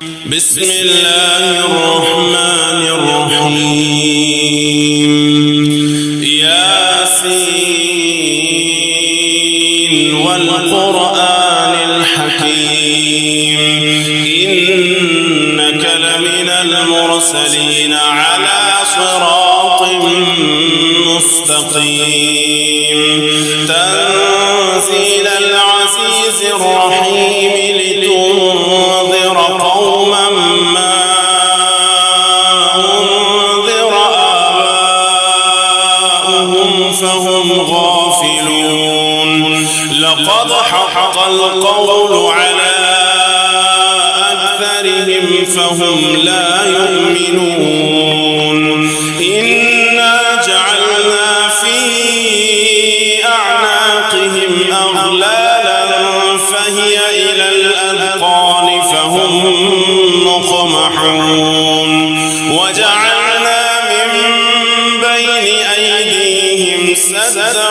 بسم الله الرحمن الرحيم. ياسين والقرآن الحكيم إنك لمن المرسلين على صراط مستقيم تنزيل العزيز الرحيم لتنذر قوما ما أنذر آباؤهم فهم غافلون لقد حق القول على أكثرهم فهم لا يؤمنون إنا جعلنا في أعناقهم أغلالا فهي إلى الأذقان فهم مقمحون وجعلنا من بين أيديهم سدا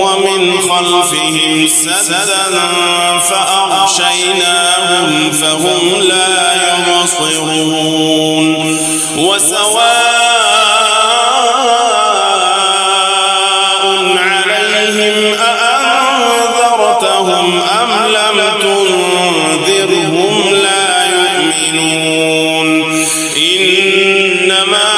ومن خلفهم سدا فأغشيناهم فهم لا يبصرون وسواء عليهم أأنذرتهم أم لم تنذرهم لا يؤمنون إنما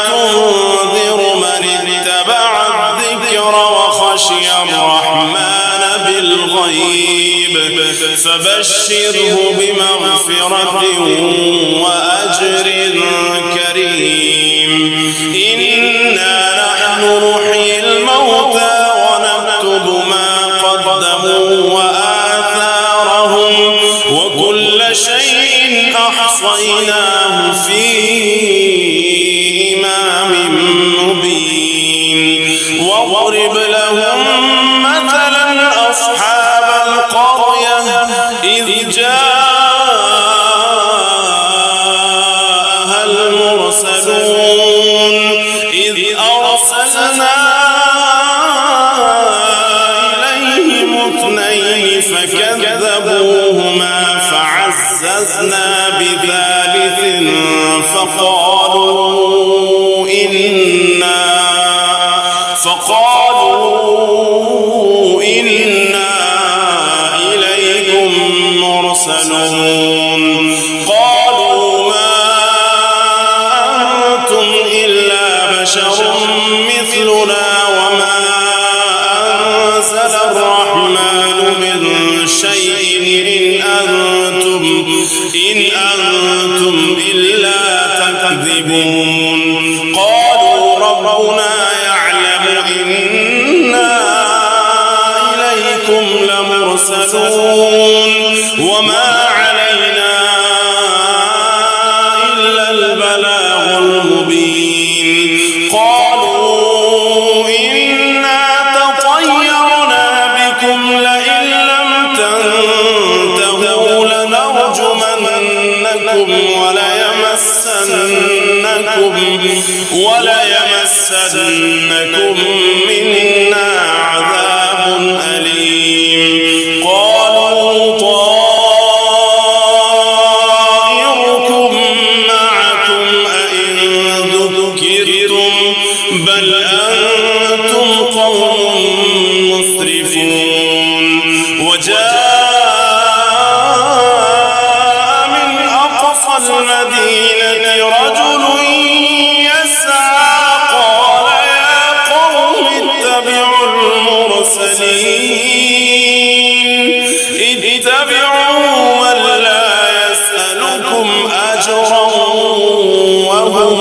تنذر من اتبع الذكر وخشي الرحمن بالغيب فبشره بمغفرة وأجر كريم إنا نحن نحيي الموتى ونكتب ما قدموا وآثارهم وكل شيء أحصيناه في إمام مبين واضرب لهم مثلا أصحاب القرية إذ جاءها المرسلون إذ أرسلنا إليهم اثنين فكذبوهما فعززنا بثالث فقالوا إنا إليكم مرسلون قالوا ما أنتم إلا بشر مثلنا وما أنزل الرحمن من شيء إن أنتم إلا تكذبون قالوا ربنا يعلم إنا إليكم لمرسلون وما علينا إلا البلاغ المبين قالوا إنا تطيرنا بكم لئن لم تنتهوا لنرجمنكم وليمسنكم منا عذاب أليم قالوا طائركم معكم أئن ذكرتم بل أنتم قوم مسرفون وجاء من أقصى المدينة رجل يسعى قال يا قوم اتبعوا المرسلين اتبعوا من لا يسألكم أجرا وهم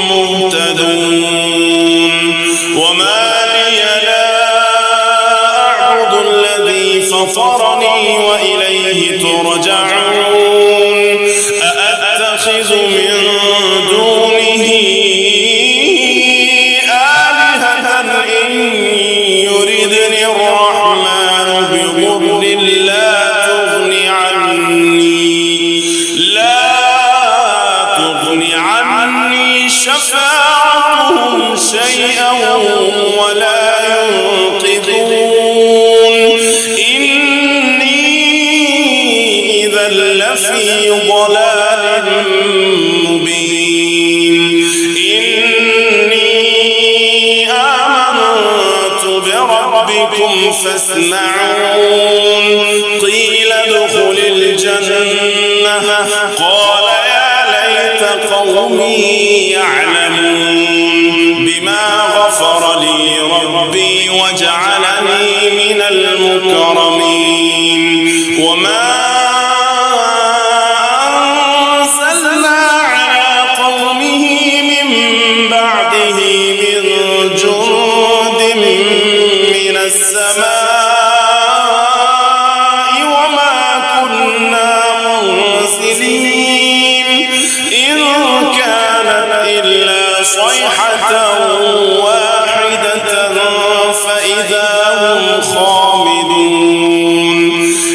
مهتدون وما لي لا أعبد الذي فطرني وإليه ترجعون أأتخذ من دونه آلهة إن يردني الرحمن بضر لا تغن عني شفاعتهم شيئا ولا ينقذون إني إذا لفي لفي ضلال مبين إني آمنت بربكم فاسمعون قيل ادخل الجنة قال يا ليت قومي يعلمون بما غفر لي ربي وجعلني من المكرمين وما أرسلنا على قومه من بعده من جند من السماء وما كنا منزلين إن كانت إلا صيحة واحدة فإذا هم خامدون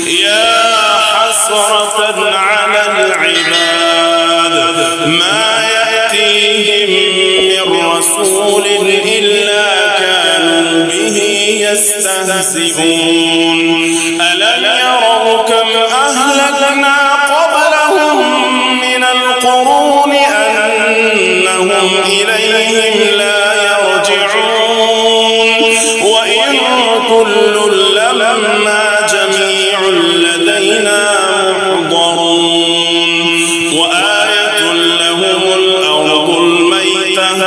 يا حسرة على العباد ما يأتيهم من رسول إلا كانوا به يستهزئون ألم يروا كم أهلكنا قبلهم من القرون أنهم إليهم لا يرجعون وإن كل لما جميع لدينا محضرون وآية لهم الأرض الميتة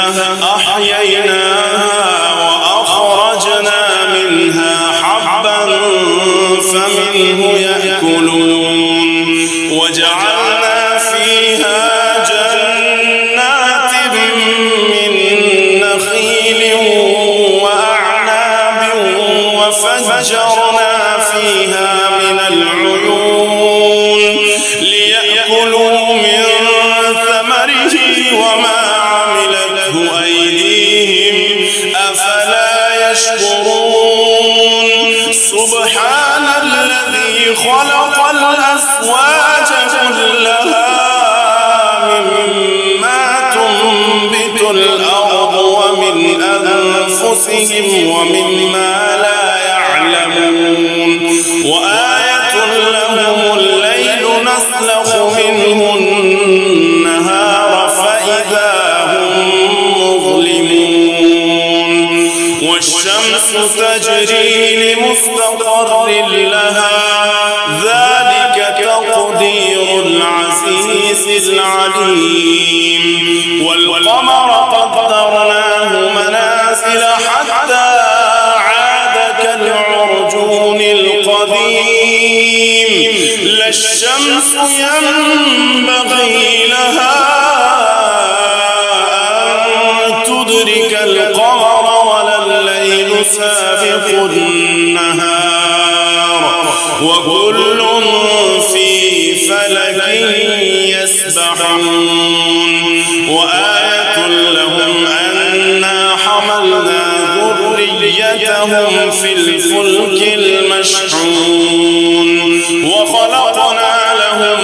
أحييناها وأخرجنا منها حبا فمنه يأكلون وجعلنا فيها جنات من نخيل وأعناب وفجرنا فيها من العيون ليأكلوا من ثمره وما عملته أيديهم أفلا يشكرون سبحان الذي خلق الأزواج كلها مما تنبت الأرض ومن أنفسهم ومما لا يعلمون وآية لهم الليل نسلخ منه النهار فإذا هم مظلمون والشمس تجري لمستقر لها ذلك تقدير العزيز العليم والقمر قدرناه منازل حتى عاد كالعرجون القديم لا الشمس ينبغي لها أن تدرك القمر ولا الليل سابق النهار وكل في فلك يسبحون وآية لهم أنا حملنا ذريتهم في الفلك المشحون وخلقنا لهم